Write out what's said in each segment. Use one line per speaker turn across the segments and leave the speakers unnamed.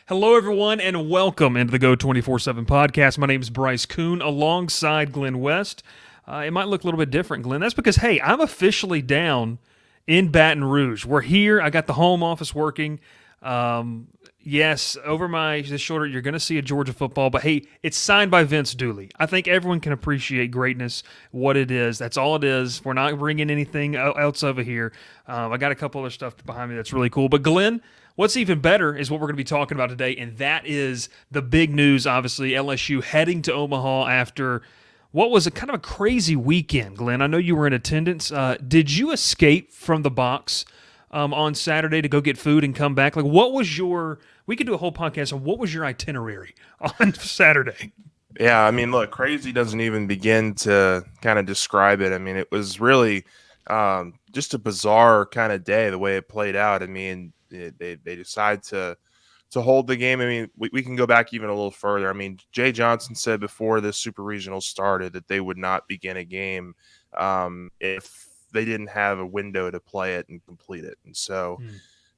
Hello, everyone, and welcome into the Go 24/7 podcast. My name is Bryce Koon alongside Glen West. It might look a little bit different, Glenn. That's because, hey, I'm officially down in Baton Rouge. We're here. I got the home office working. Yes, over my shoulder, you're going to see a Georgia football, but hey, it's signed by Vince Dooley. I think everyone can appreciate greatness, what it is. That's all it is. We're not bringing anything else over here. I got a couple other stuff behind me that's really cool. But Glenn, what's even better is what we're going to be talking about today, and that is the big news, obviously, LSU heading to Omaha after what was a kind of a crazy weekend, Glenn. I know you were in attendance. Did you escape from the box on Saturday to go get food and come back? Like, what was your – we could do a whole podcast on what was your itinerary on Saturday?
Yeah, I mean, look, crazy doesn't even begin to kind of describe it. I mean, it was really just a bizarre kind of day the way it played out. I mean, they decide to hold the game. I mean, we can go back even a little further. I mean, Jay Johnson said before this Super Regional started that they would not begin a game if they didn't have a window to play it and complete it. And so,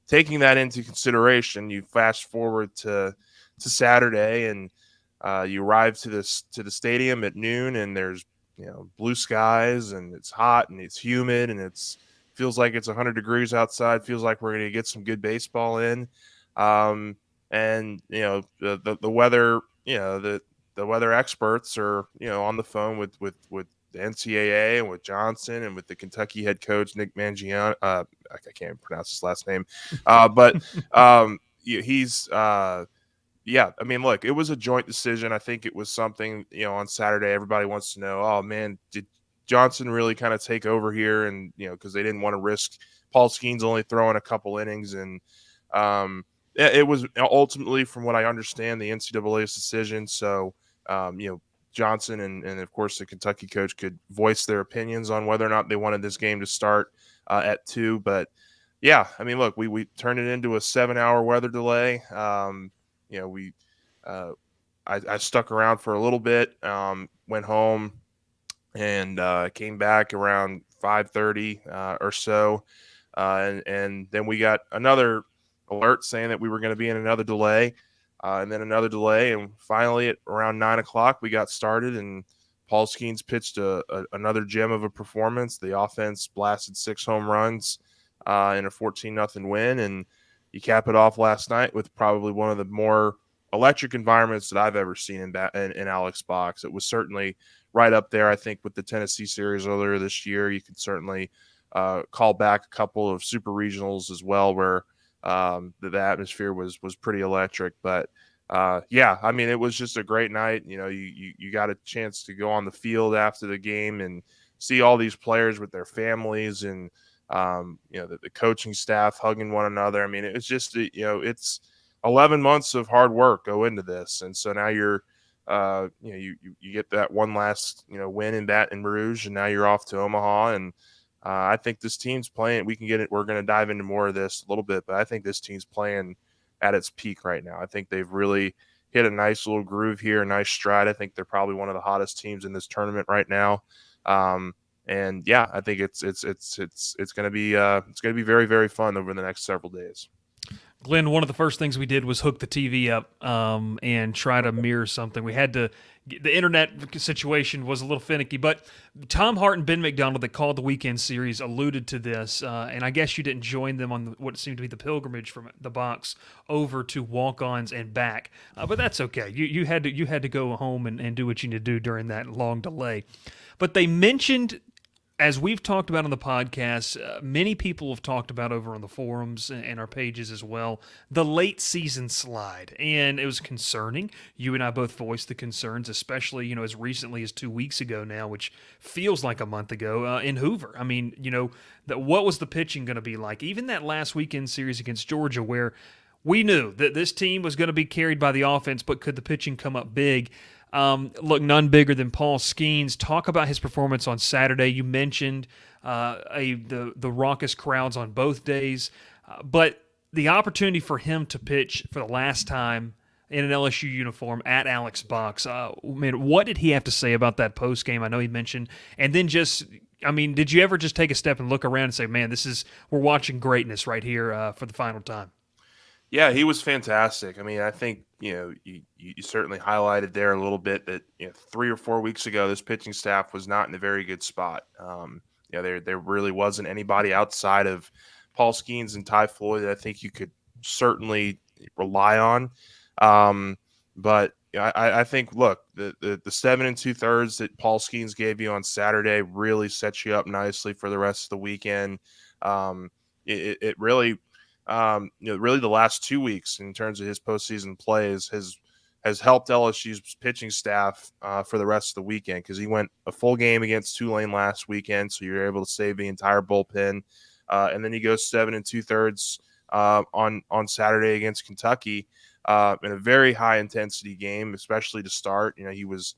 taking that into consideration, you fast forward to Saturday and you arrive to the stadium at noon, and there's blue skies, and it's hot and it's humid, and it's feels like it's 100 degrees outside. Feels like we're going to get some good baseball in, and the weather. The weather experts are on the phone with the NCAA and with Johnson and with the Kentucky head coach Nick Mangione. I can't pronounce his last name, but he's. Yeah, I mean, look, it was a joint decision. I think it was something, on Saturday, everybody wants to know, oh, man, did Johnson really kind of take over here? And, because they didn't want to risk Paul Skenes only throwing a couple innings. And it was ultimately, from what I understand, the NCAA's decision. So, Johnson and, of course, the Kentucky coach could voice their opinions on whether or not they wanted this game to start at 2. But, yeah, I mean, look, we turned it into a 7-hour weather delay. I stuck around for a little bit, went home, and came back around 5:30 or so, and then we got another alert saying that we were going to be in another delay, and then another delay, and finally at around 9 o'clock we got started, and Paul Skenes pitched another gem of a performance. The offense blasted 6 home runs in a 14-0 win, and you cap it off last night with probably one of the more electric environments that I've ever seen in Alex Box. It was certainly right up there, I think, with the Tennessee series earlier this year. You could certainly call back a couple of super regionals as well, where the atmosphere was pretty electric. But yeah, I mean, it was just a great night. You got a chance to go on the field after the game and see all these players with their families and the coaching staff hugging one another. I mean, it's just, it's 11 months of hard work go into this. And so now you're, you get that one last, win in Baton Rouge, and now you're off to Omaha. And I think this team's playing. We can get it. We're going to dive into more of this a little bit, but I think this team's playing at its peak right now. I think they've really hit a nice little groove here, a nice stride. I think they're probably one of the hottest teams in this tournament right now. And yeah, I think it's going to be very, very fun over the next several days.
Glenn, one of the first things we did was hook the TV up and try to mirror something. We had to – the internet situation was a little finicky, but Tom Hart and Ben McDonald that called the weekend series alluded to this, and I guess you didn't join them on what seemed to be the pilgrimage from the box over to walk-ons and back, but that's okay. You had to go home and do what you need to do during that long delay. But they mentioned – as we've talked about on the podcast, many people have talked about over on the forums and our pages as well, the late season slide. And it was concerning. You and I both voiced the concerns, especially, as recently as 2 weeks ago now, which feels like a month ago, in Hoover. I mean, what was the pitching going to be like? Even that last weekend series against Georgia where we knew that this team was going to be carried by the offense, but could the pitching come up big? Look, none bigger than Paul Skenes. Talk about his performance on Saturday. You mentioned the raucous crowds on both days, but the opportunity for him to pitch for the last time in an LSU uniform at Alex Box. Man, what did he have to say about that post game? I know he mentioned, and then did you ever just take a step and look around and say, "Man, we're watching greatness right here for the final time"?
Yeah, he was fantastic. I mean, I think you certainly highlighted there a little bit that 3 or 4 weeks ago, this pitching staff was not in a very good spot. There really wasn't anybody outside of Paul Skenes and Ty Floyd that I think you could certainly rely on. Um, but I think look, the 7 2/3 that Paul Skenes gave you on Saturday really sets you up nicely for the rest of the weekend. It really really the last 2 weeks in terms of his postseason plays has helped LSU's pitching staff for the rest of the weekend because he went a full game against Tulane last weekend, so you're able to save the entire bullpen, and then he goes 7 2/3 on Saturday against Kentucky in a very high intensity game, especially to start. He was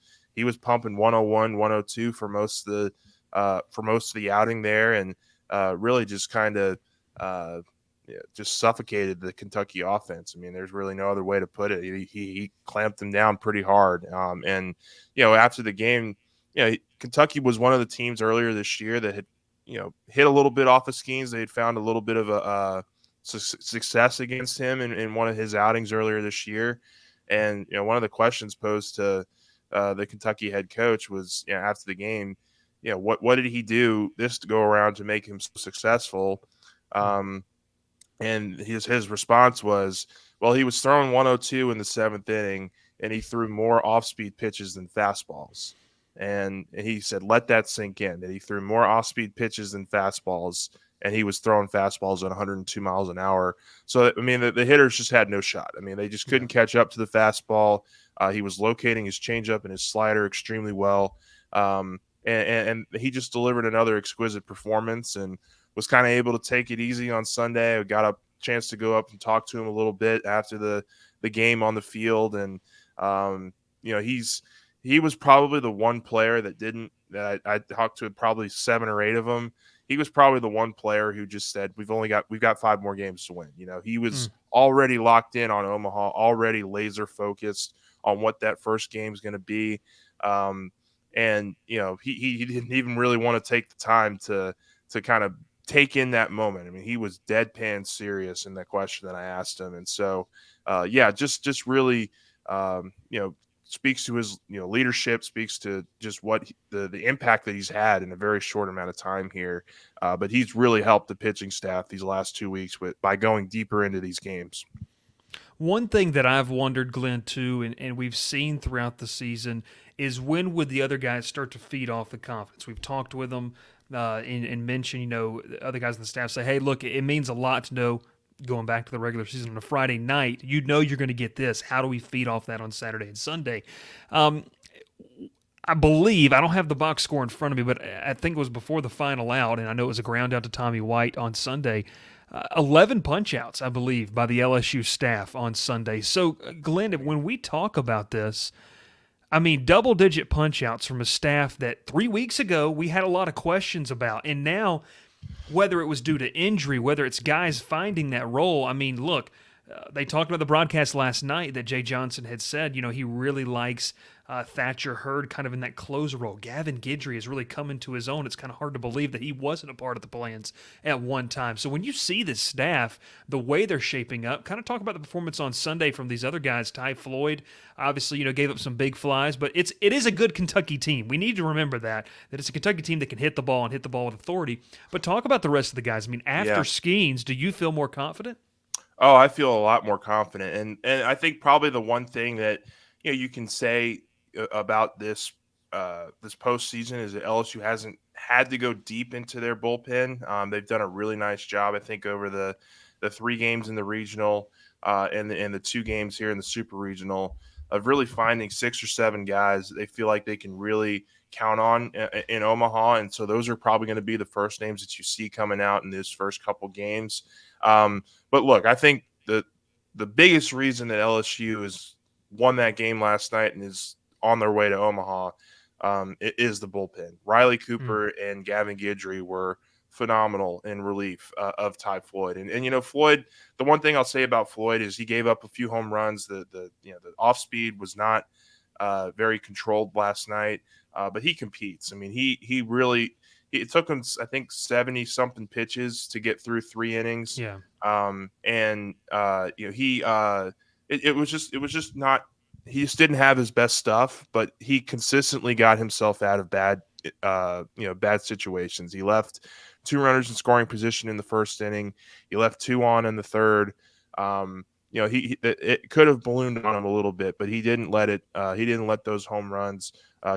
pumping 101, 102 for most of the outing there, and really just kind of just suffocated the Kentucky offense. I mean, there's really no other way to put it. He clamped them down pretty hard. And after the game, Kentucky was one of the teams earlier this year that had hit a little bit off of Skenes. They had found a little bit of a success against him in one of his outings earlier this year. And one of the questions posed to the Kentucky head coach was after the game, what did he do this to go around to make him so successful? And his response was, well, he was throwing 102 in the seventh inning, and he threw more off-speed pitches than fastballs. And he said, let that sink in, that he threw more off-speed pitches than fastballs, and he was throwing fastballs at 102 miles an hour. So, I mean, the hitters just had no shot. I mean, they just couldn't catch up to the fastball. He was locating his changeup and his slider extremely well. And he just delivered another exquisite performance and was kind of able to take it easy on Sunday. I got a chance to go up and talk to him a little bit after the game on the field, and he was probably the one player that I talked to probably 7 or 8 of them. He was probably the one player who just said we've got 5 more games to win. He was already locked in on Omaha, already laser focused on what that first game is going to be. And he didn't even really want to take the time to kind of take in that moment. I mean, he was deadpan serious in that question that I asked him, and so just really speaks to his leadership, speaks to just what the impact that he's had in a very short amount of time here. But he's really helped the pitching staff these last 2 weeks by going deeper into these games.
One thing that I've wondered, Glenn, too, and we've seen throughout the season is when would the other guys start to feed off the confidence? We've talked with them and mentioned, the other guys on the staff say, hey, look, it means a lot to know going back to the regular season on a Friday night. You know you're going to get this. How do we feed off that on Saturday and Sunday? I believe, I don't have the box score in front of me, but I think it was before the final out, and I know it was a ground out to Tommy White on Sunday. 11 punch-outs, I believe, by the LSU staff on Sunday. So, Glenn, when we talk about this, I mean, double-digit punch-outs from a staff that 3 weeks ago we had a lot of questions about. And now, whether it was due to injury, whether it's guys finding that role, I mean, look, they talked about the broadcast last night that Jay Johnson had said, he really likes Thatcher Hurd kind of in that closer role. Gavin Guidry has really come into his own. It's kind of hard to believe that he wasn't a part of the plans at one time. So when you see this staff, the way they're shaping up, kind of talk about the performance on Sunday from these other guys. Ty Floyd, obviously, gave up some big flies, but it is a good Kentucky team. We need to remember that it's a Kentucky team that can hit the ball and hit the ball with authority. But talk about the rest of the guys. I mean, after Skenes, do you feel more confident?
Oh, I feel a lot more confident, and I think probably the one thing that you can say about this postseason is that LSU hasn't had to go deep into their bullpen. They've done a really nice job, I think, over the 3 games in the regional and the 2 games here in the super regional of really finding 6 or 7 guys that they feel like they can really count on in Omaha, and so those are probably going to be the first names that you see coming out in this first couple games. But look, I think the biggest reason that LSU has won that game last night and is on their way to Omaha it is the bullpen. Riley Cooper and Gavin Guidry were phenomenal in relief of Ty Floyd. And Floyd, the one thing I'll say about Floyd is he gave up a few home runs. The off speed was not very controlled last night, but he competes. I mean, he really it took him, I think, 70 something pitches to get through 3 innings.
Yeah.
And it was just not, he just didn't have his best stuff, but he consistently got himself out of bad situations. He left two runners in scoring position in the first inning. He left two on in the third. It could have ballooned on him a little bit, but he didn't let it. He didn't let those home runs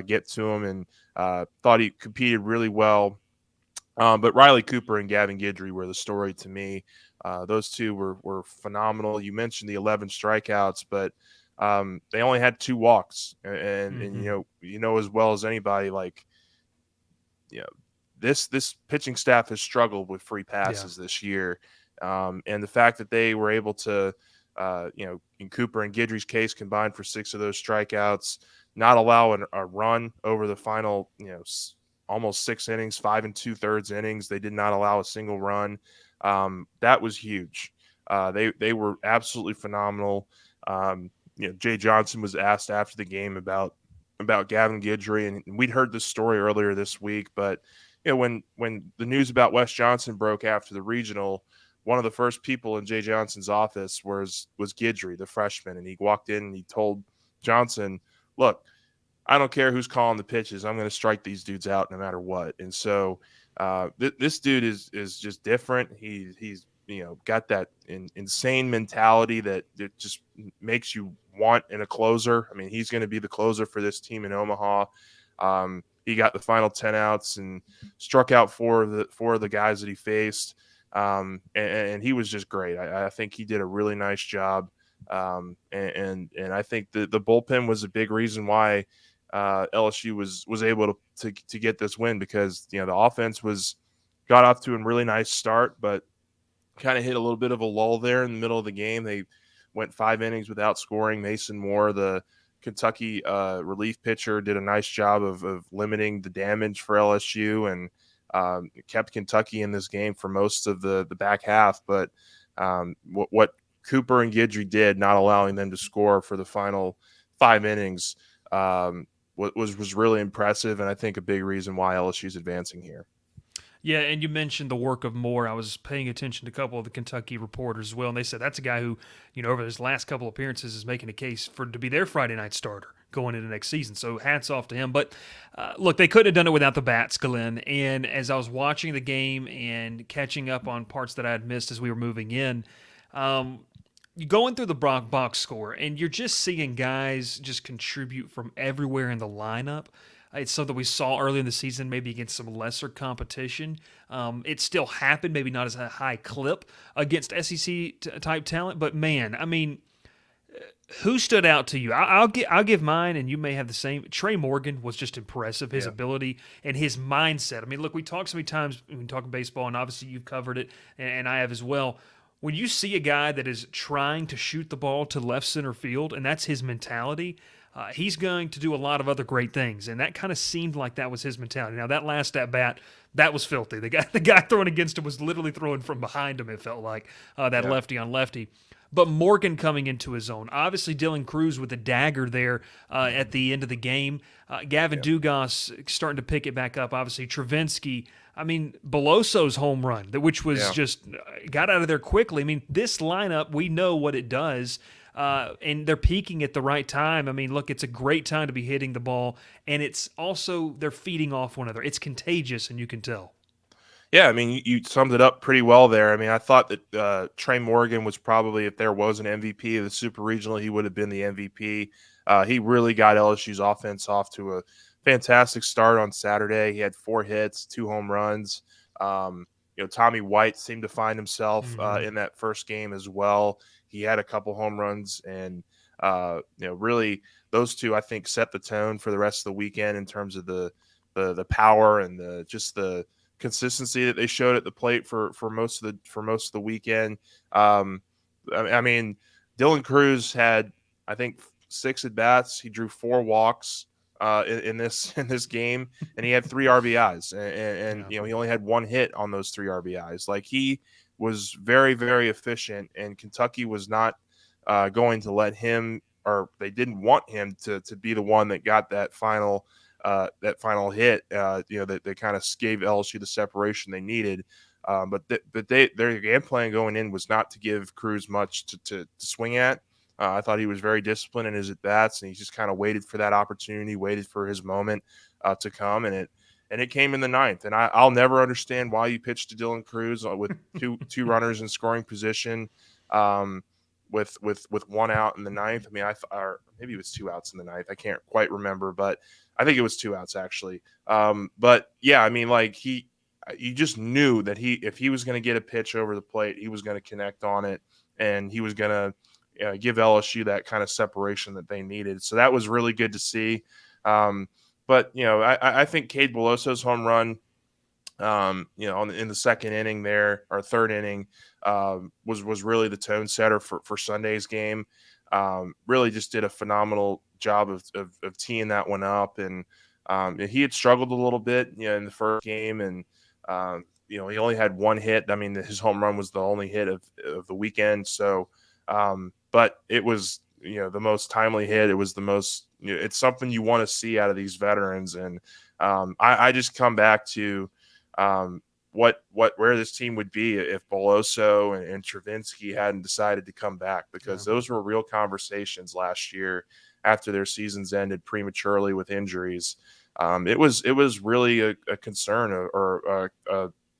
get to him, and thought he competed really well. But Riley Cooper and Gavin Guidry were the story to me. Those two were phenomenal. You mentioned the 11 strikeouts, but they only had two walks, and
Mm-hmm.
as well as anybody, like, you know, this pitching staff has struggled with free
Yeah.
passes this year, and the fact that they were able to, in Cooper and Guidry's case, combined for six of those strikeouts, not allow a run over the final, almost 6 innings, 5 2/3 innings. They did not allow a single run. That was huge. They were absolutely phenomenal. Jay Johnson was asked after the game about Gavin Guidry, and we'd heard this story earlier this week. But when the news about Wes Johnson broke after the regional, one of the first people in Jay Johnson's office was Guidry, the freshman, and he walked in and he told Johnson, "Look, I don't care who's calling the pitches. I'm going to strike these dudes out no matter what." And so this dude is just different. He's got that insane mentality that just makes you want in a closer. I mean, he's going to be the closer for this team in Omaha. He got the final 10 outs and struck out four of the guys that he faced. And he was just great. I think he did a really nice job. And I think the bullpen was a big reason why LSU was able to get this win, because the offense got off to a really nice start, but kind of hit a little bit of a lull there in the middle of the game. They went 5 innings without scoring. Mason Moore, the Kentucky relief pitcher, did a nice job of limiting the damage for LSU, and kept Kentucky in this game for most of the back half. But what Cooper and Guidry did, not allowing them to score for the final 5 innings, was really impressive, and I think a big reason why LSU's advancing here.
Yeah, and you mentioned the work of Moore. I was paying attention to a couple of the Kentucky reporters as well, and they said that's a guy who, over his last couple appearances is making a case to be their Friday night starter going into next season. So hats off to him. But look, they couldn't have done it without the bats, Glen. And as I was watching the game and catching up on parts that I had missed as we were moving in, you going through the box score, and you're just seeing guys just contribute from everywhere in the lineup. It's something we saw early in the season, maybe against some lesser competition. It still happened, maybe not as a high clip against SEC type talent, but man, I mean, who stood out to you? I'll give mine, and you may have the same. Trey Morgan was just impressive. His
Yeah.
ability and his mindset. I mean, look, we talk so many times when we talk baseball, and obviously you've covered it, and I have as well. When you see a guy that is trying to shoot the ball to left center field, and that's his mentality, he's going to do a lot of other great things. And that kind of seemed like that was his mentality. Now, that last at bat, that was filthy. The guy throwing against him was literally throwing from behind him, it felt like, that
Yeah.
lefty on lefty. But Morgan coming into his own. Obviously, Dylan Cruz with a dagger there at the end of the game. Gavin
Yeah.
Dugas starting to pick it back up. Obviously, Travinsky. I mean, Beloso's home run, which was
Yeah.
just got out of there quickly. I mean, this lineup, we know what it does. And they're peaking at the right time. I mean, look, it's a great time to be hitting the ball, and it's also they're feeding off one another. It's contagious, and you can tell.
Yeah, I mean, you summed it up pretty well there. I mean, I thought that Trey Morgan was probably, if there was an MVP of the Super Regional, he would have been the MVP. He really got LSU's offense off to a fantastic start on Saturday. He had 4 hits, 2 home runs. Tommy White seemed to find himself
Mm-hmm.
in that first game as well. He had a couple home runs, and really those two, I think, set the tone for the rest of the weekend in terms of the power and the consistency that they showed at the plate for most of the weekend. Um, I mean, Dylan Cruz had, I think, 6 at bats. He drew 4 walks in this game, and he had 3 RBIs, and
Yeah.
he only had 1 hit on those 3 RBIs. Like, he was very, very efficient, and Kentucky was not going to let him, or they didn't want him to be the one that got that final that final hit, that kind of gave LSU the separation they needed. Their game plan going in was not to give Cruz much to swing at. I thought he was very disciplined in his at bats, and he just kind of waited for that opportunity, waited for his moment to come, and it came in the ninth. And I'll never understand why you pitched to Dylan Cruz with two runners in scoring position, um, with one out in the ninth. I mean, or maybe it was two outs in the ninth. I can't quite remember, but I think it was two outs actually. But yeah, I mean, like you just knew that if he was going to get a pitch over the plate, he was going to connect on it, and he was going to give LSU that kind of separation that they needed. So that was really good to see. But I think Cade Beloso's home run, in the second inning there, or third inning, was really the tone setter for Sunday's game. Really just did a phenomenal job of teeing that one up, and he had struggled a little bit, in the first game, and he only had one hit. I mean, his home run was the only hit of the weekend. So, but it was the most timely hit. It was the most. It's something you want to see out of these veterans, and I just come back to where this team would be if Beloso and Travinski hadn't decided to come back, because those were real conversations last year after their seasons ended prematurely with injuries. It was really a concern, or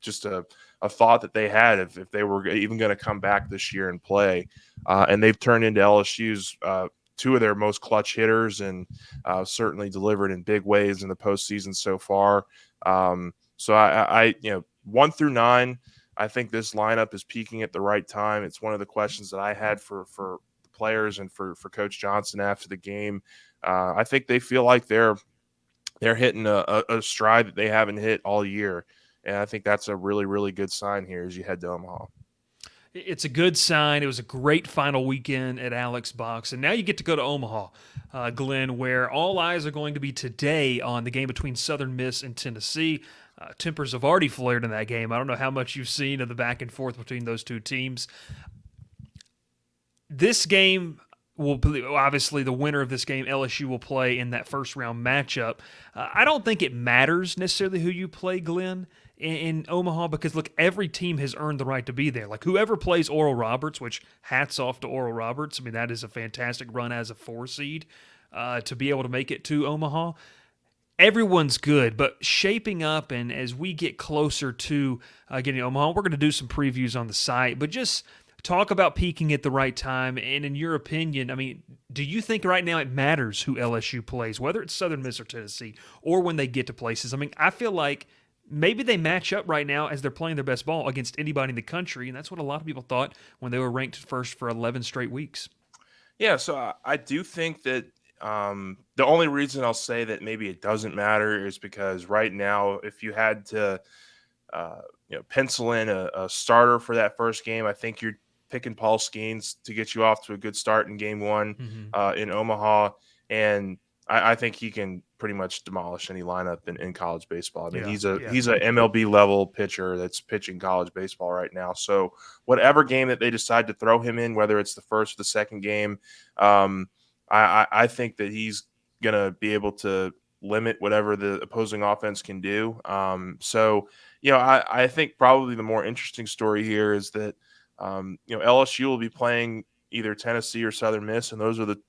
just a thought that they had if they were even going to come back this year and play. And they've turned into LSU's two of their most clutch hitters, and certainly delivered in big ways in the postseason so far. So I 1 through 9, I think this lineup is peaking at the right time. It's one of the questions that I had for the players and for Coach Johnson after the game. I think they feel like they're hitting a stride that they haven't hit all year, and I think that's a really, really good sign here as you head to Omaha.
It's a good sign. It was a great final weekend at Alex Box. And now you get to go to Omaha, Glen, where all eyes are going to be today on the game between Southern Miss and Tennessee. Tempers have already flared in that game. I don't know how much you've seen of the back and forth between those two teams. This game will obviously, the winner of this game, LSU, will play in that first round matchup. I don't think it matters necessarily who you play, Glenn, in Omaha, because look, every team has earned the right to be there. Like whoever plays Oral Roberts, which hats off to Oral Roberts. I mean, that is a fantastic run as a 4 seed to be able to make it to Omaha. Everyone's good, but shaping up, and as we get closer to getting to Omaha, we're going to do some previews on the site, but just talk about peaking at the right time. And in your opinion, I mean, do you think right now it matters who LSU plays, whether it's Southern Miss or Tennessee, or when they get to places? I mean, I feel like maybe they match up right now as they're playing their best ball against anybody in the country, and that's what a lot of people thought when they were ranked first for 11 straight weeks.
Yeah, so I do think that the only reason I'll say that maybe it doesn't matter is because right now, if you had to pencil in a starter for that first game, I think you're picking Paul Skenes to get you off to a good start in game one in Omaha. And I think he can pretty much demolish any lineup in college baseball. I mean, he's a MLB level pitcher that's pitching college baseball right now. So whatever game that they decide to throw him in, whether it's the first or the second game, I think that he's going to be able to limit whatever the opposing offense can do. I think probably the more interesting story here is that LSU will be playing either Tennessee or Southern Miss, and those are the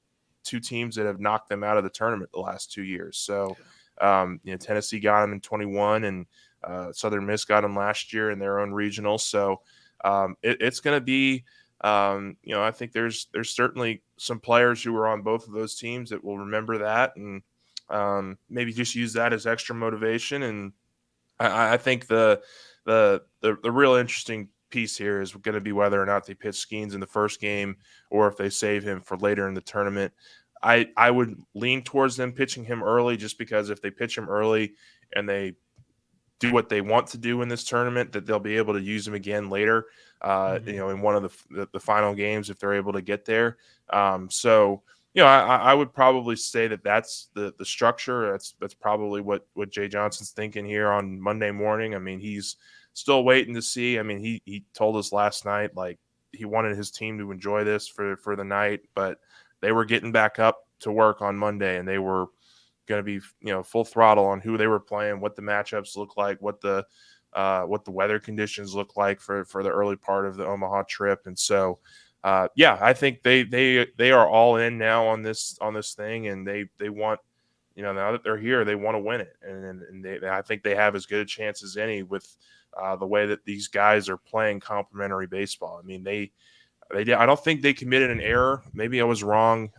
two teams that have knocked them out of the tournament the last 2 years. So, Tennessee got them in 21, and Southern Miss got them last year in their own regional. So, it's going to be, I think there's certainly some players who were on both of those teams that will remember that, and maybe just use that as extra motivation. And I think the real interesting piece here is going to be whether or not they pitch Skenes in the first game or if they save him for later in the tournament. I would lean towards them pitching him early, just because if they pitch him early and they do what they want to do in this tournament, that they'll be able to use him again later, in one of the final games if they're able to get there. I would probably say that that's the structure. That's probably what Jay Johnson's thinking here on Monday morning. I mean, he's still waiting to see. I mean, he told us last night, like, he wanted his team to enjoy this for the night, but they were getting back up to work on Monday, and they were going to be full throttle on who they were playing, what the matchups look like, what the weather conditions look like for the early part of the Omaha trip. And so yeah, I think they are all in now on this thing, and they want, now that they're here, they want to win it, and I think they have as good a chance as any with the way that these guys are playing complementary baseball. I mean, they did. I don't think they committed an error. Maybe I was wrong.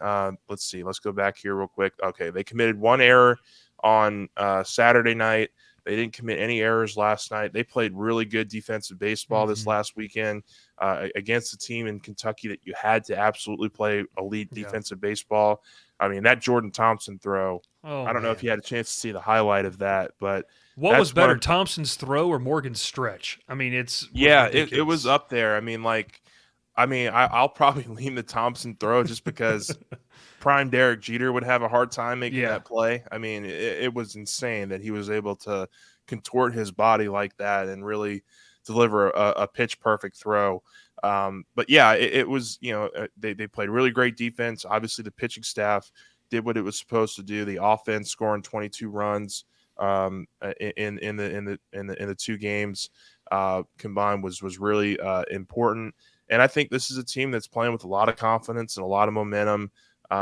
Let's see. Let's go back here real quick. Okay, they committed one error on Saturday night. They didn't commit any errors last night. They played really good defensive baseball this last weekend against a team in Kentucky that you had to absolutely play elite defensive baseball. I mean, that Jordan Thompson throw.
Oh,
I don't know if you had a chance to see the highlight of that, but
what was
that's
better, Thompson's throw or Morgan's stretch? I mean, was
it was
ridiculous.
up there. I'll probably lean the Thompson throw just because prime Derek Jeter would have a hard time making
Yeah.
that play. I mean, it was insane that he was able to contort his body like that and really deliver a pitch perfect throw. But yeah, it was, they played really great defense. Obviously, the pitching staff did what it was supposed to do. The offense scoring 22 runs in the two games combined was really important. And I think this is a team that's playing with a lot of confidence and a lot of momentum,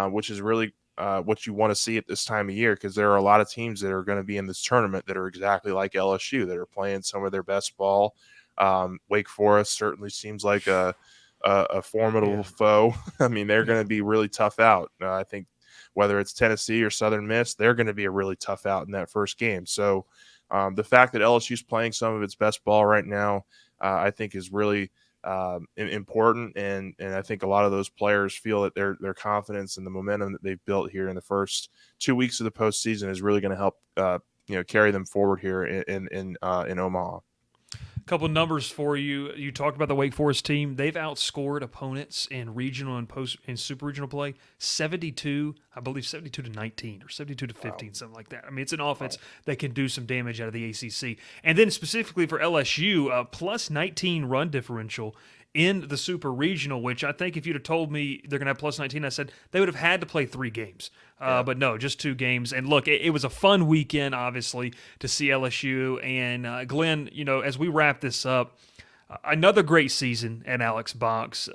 which is really what you want to see at this time of year, because there are a lot of teams that are going to be in this tournament that are exactly like LSU, that are playing some of their best ball. Wake Forest certainly seems like a formidable foe. I mean, they're going to be really tough out. I think whether it's Tennessee or Southern Miss, they're going to be a really tough out in that first game. So the fact that LSU is playing some of its best ball right now, I think is really important, and I think a lot of those players feel that their confidence and the momentum that they've built here in the first 2 weeks of the postseason is really going to help carry them forward here in Omaha.
Couple numbers for you. You talked about the Wake Forest team. They've outscored opponents in regional and post and super regional play 72, I believe 72 to 19 or 72 to 15,
Wow.
something like that. I mean, it's an offense that can do some damage out of the ACC. And then specifically for LSU, plus 19 run differential in the super regional, which I think if you'd have told me they're going to have plus 19, I said they would have had to play 3 games.
Yeah.
But no, just 2 games. And look, it was a fun weekend, obviously, to see LSU. And Glenn, as we wrap this up, another great season at Alex Box.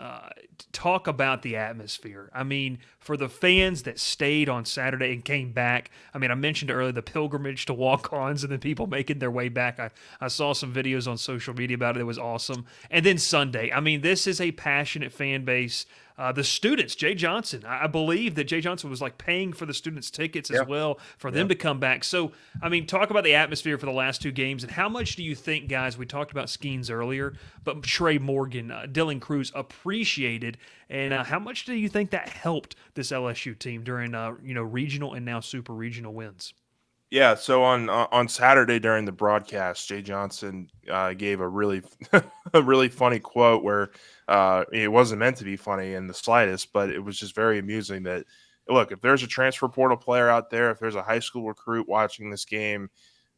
Talk about the atmosphere. I mean, for the fans that stayed on Saturday and came back, I mean, I mentioned earlier the pilgrimage to walk-ons and then people making their way back. I saw some videos on social media about it. It was awesome. And then Sunday. I mean, this is a passionate fan base. The students, Jay Johnson, I believe that Jay Johnson was like paying for the students' tickets as
Yeah.
well for
Yeah.
them to come back. So, I mean, talk about the atmosphere for the last 2 games and how much do you think, guys? We talked about Skenes earlier, but Trey Morgan, Dylan Cruz appreciated, and how much do you think that helped this LSU team during regional and now super regional wins?
Yeah, so on Saturday during the broadcast, Jay Johnson gave a really a really funny quote where it wasn't meant to be funny in the slightest, but it was just very amusing. That look, if there's a transfer portal player out there, if there's a high school recruit watching this game,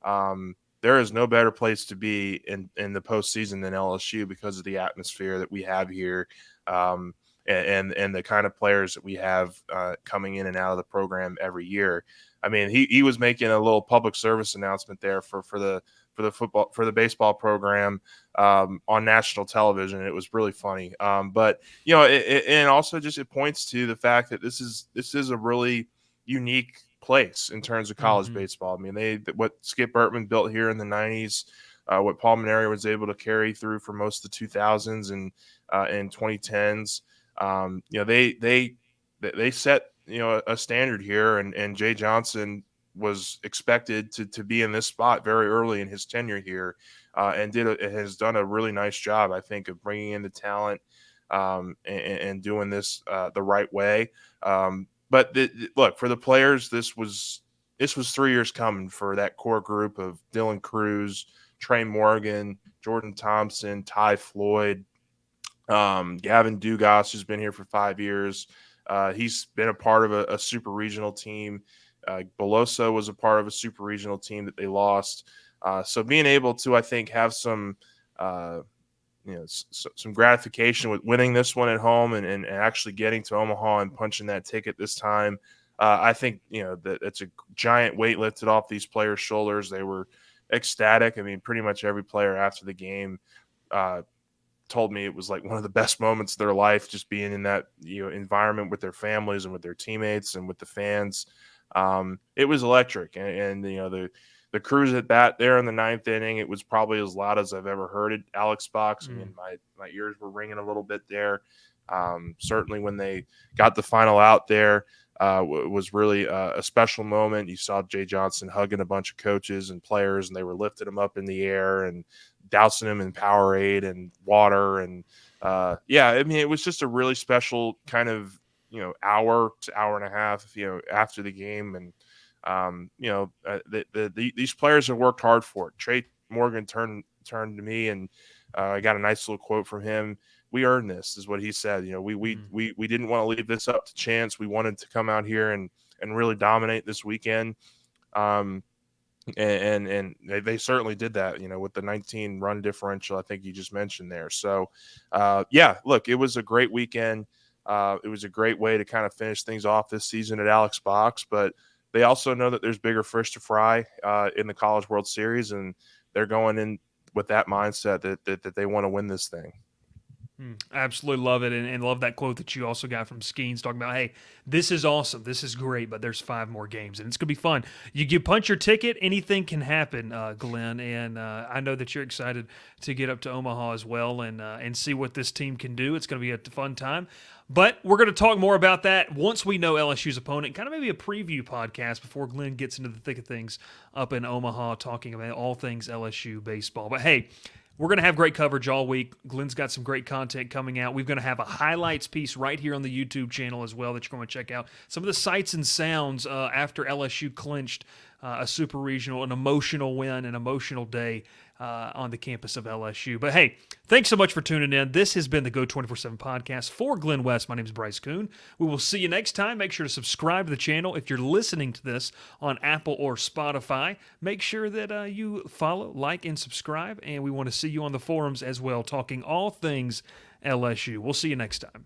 there is no better place to be in the postseason than LSU because of the atmosphere that we have here, and the kind of players that we have coming in and out of the program every year. I mean, he was making a little public service announcement there for the baseball program on national television. It was really funny. But and also just it points to the fact that this is a really unique place in terms of college
Mm-hmm.
baseball. I mean, what Skip Bertman built here in the '90s, what Paul Maneri was able to carry through for most of the 2000s and 2010s. They set a standard here, and Jay Johnson was expected to be in this spot very early in his tenure here, and has done a really nice job, I think, of bringing in the talent and doing this the right way. But look, for the players, this was 3 years coming for that core group of Dylan Cruz, Trey Morgan, Jordan Thompson, Ty Floyd, Gavin Dugas, who's been here for 5 years. He's been a part of a super regional team. Beloso was a part of a super regional team that they lost. So being able to, I think, have some, some gratification with winning this one at home and actually getting to Omaha and punching that ticket this time, I think that it's a giant weight lifted off these players' shoulders. They were ecstatic. I mean, pretty much every player after the game uh, told me it was like one of the best moments of their life, just being in that environment with their families and with their teammates and with the fans. It was electric, and the Crews at bat there in the ninth inning, it was probably as loud as I've ever heard it. Alex Box, I mean, my ears were ringing a little bit there. Certainly when they got the final out there, was really a special moment. You saw Jay Johnson hugging a bunch of coaches and players, and they were lifting him up in the air and dousing him in Powerade and water. And yeah, I mean, it was just a really special kind of hour to hour and a half after the game. And these players have worked hard for it. Trey Morgan turned to me, and I got a nice little quote from him. We earned this, is what he said. We didn't want to leave this up to chance. We wanted to come out here and really dominate this weekend. And they certainly did that, with the 19 run differential I think you just mentioned there. So, yeah, look, it was a great weekend. It was a great way to kind of finish things off this season at Alex Box, but they also know that there's bigger fish to fry in the College World Series, and they're going in with that mindset that they want to win this thing.
Absolutely love it, and love that quote that you also got from Skenes talking about, hey, this is awesome, this is great, but there's 5 more games, and it's going to be fun. You punch your ticket, anything can happen, Glenn, and I know that you're excited to get up to Omaha as well and see what this team can do. It's going to be a fun time. But we're going to talk more about that once we know LSU's opponent, kind of maybe a preview podcast before Glenn gets into the thick of things up in Omaha, talking about all things LSU baseball. But hey, we're going to have great coverage all week. Glenn's got some great content coming out. We're going to have a highlights piece right here on the YouTube channel as well that you're going to check out. Some of the sights and sounds after LSU clinched a super regional, an emotional win, an emotional day on the campus of LSU. But hey, thanks so much for tuning in. This has been the Go 24/7 podcast for Glen West. My name is Bryce Koon. We will see you next time. Make sure to subscribe to the channel. If you're listening to this on Apple or Spotify, make sure that you follow, like, and subscribe. And we want to see you on the forums as well, talking all things LSU. We'll see you next time.